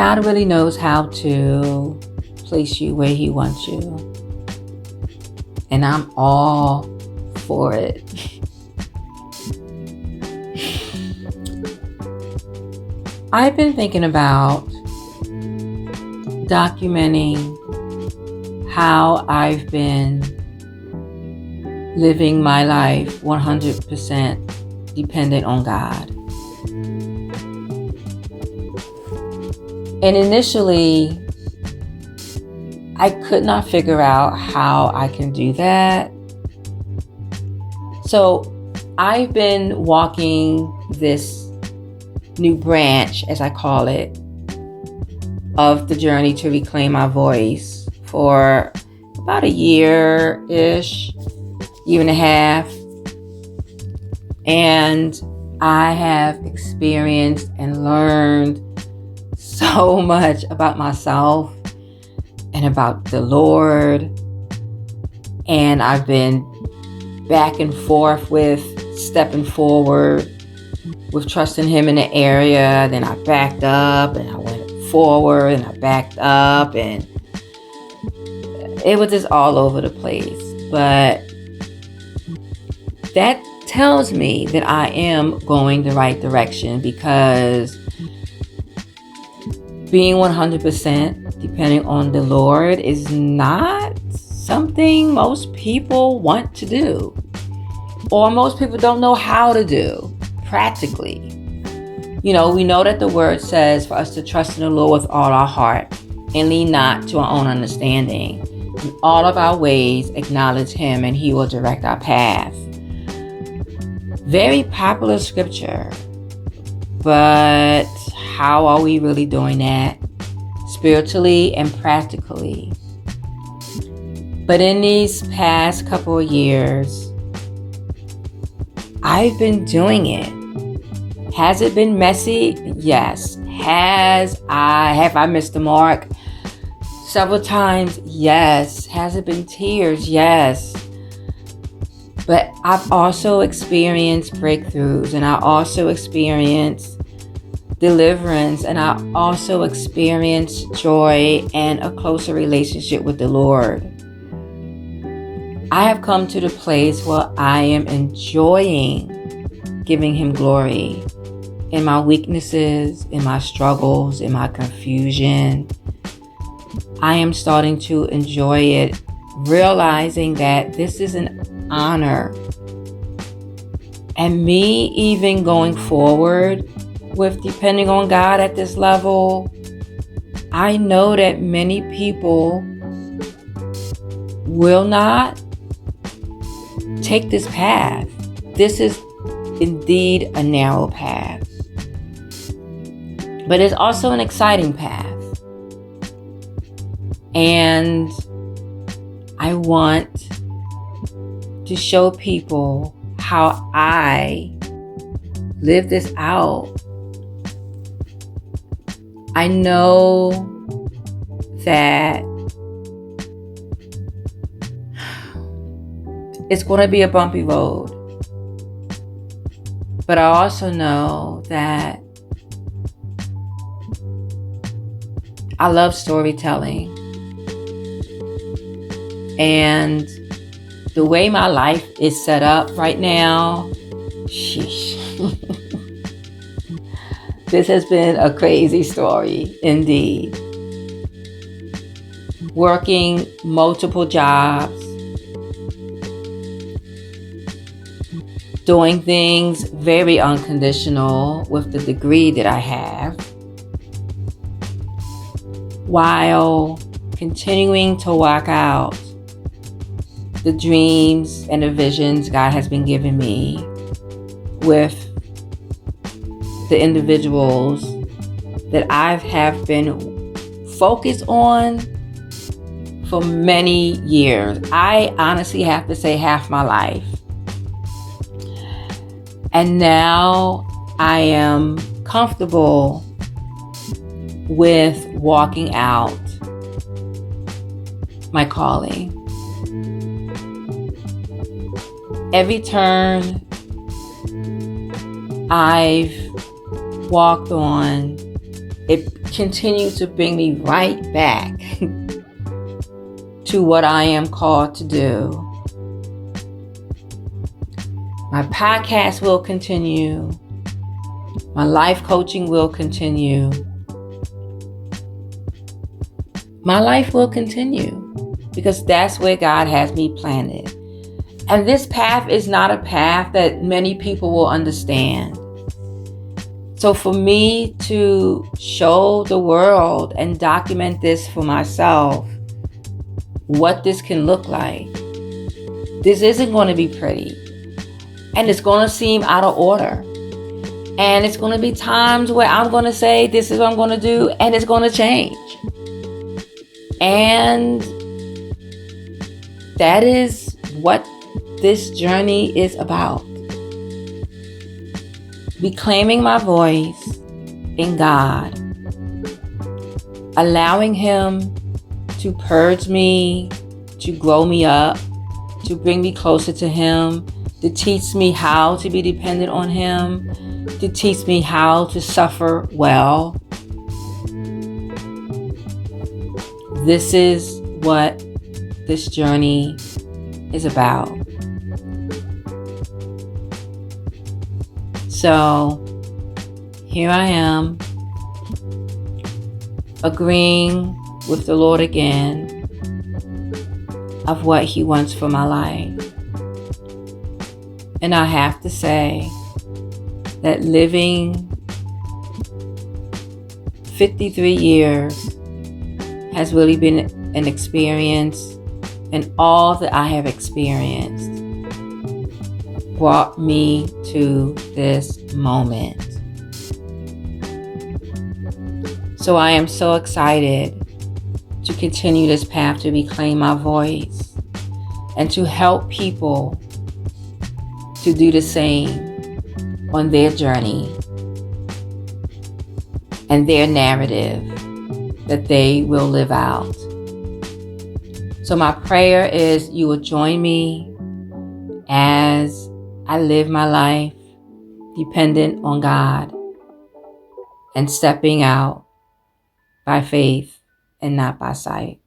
God really knows how to place you where He wants you. And I'm all for it. I've been thinking about documenting how I've been living my life 100% dependent on God. And initially, I could not figure out how I can do that. So I've been walking this new branch, as I call it, of the journey to reclaim my voice for about a year-ish, year and a half. And I have experienced and learned so much about myself and about the Lord. And I've been back and forth with stepping forward, with trusting Him in the area. Then I backed up and I went forward and I backed up, and it was just all over the place. But that tells me that I am going the right direction, because being 100% depending on the Lord is not something most people want to do, or most people don't know how to do practically. We know that the word says for us to trust in the Lord with all our heart and lean not to our own understanding. In all of our ways, acknowledge Him and He will direct our path. Very popular scripture, but how are we really doing that spiritually and practically? But in these past couple of years, I've been doing it. Has it been messy? Yes. Have I missed the mark several times? Yes. Has it been tears? Yes. But I've also experienced breakthroughs, and I also experienced deliverance, and I also experienced joy and a closer relationship with the Lord. I have come to the place where I am enjoying giving Him glory in my weaknesses, in my struggles, in my confusion. I am starting to enjoy it, realizing that this is an honor. And me even going forward with depending on God at this level, I know that many people will not take this path. This is indeed a narrow path, but it's also an exciting path. And I want to show people how I live this out. I know that it's going to be a bumpy road, but I also know that I love storytelling. And the way my life is set up right now, sheesh. This has been a crazy story indeed. Working multiple jobs, doing things very unconditional with the degree that I have, while continuing to walk out the dreams and the visions God has been giving me with the individuals that I have been focused on for many years. I honestly have to say half my life. And now I am comfortable with walking out my calling. Every turn I've walked on, it continue to bring me right back to what I am called to do. My podcast will continue. My life coaching will continue. My life will continue because that's where God has me planted. And this path is not a path that many people will understand. So for me to show the world and document this for myself, what this can look like, this isn't going to be pretty. And it's going to seem out of order. And it's going to be times where I'm going to say, this is what I'm going to do, and it's going to change. And that is what this journey is about. Reclaiming my voice in God. Allowing Him to purge me, to grow me up, to bring me closer to Him, to teach me how to be dependent on Him, to teach me how to suffer well. This is what this journey is about. So, here I am, agreeing with the Lord again of what He wants for my life. And I have to say that living 53 years has really been an experience, and all that I have experienced brought me to this moment. So I am so excited to continue this path to reclaim my voice and to help people to do the same on their journey and their narrative that they will live out. So my prayer is you will join me as I live my life dependent on God and stepping out by faith and not by sight.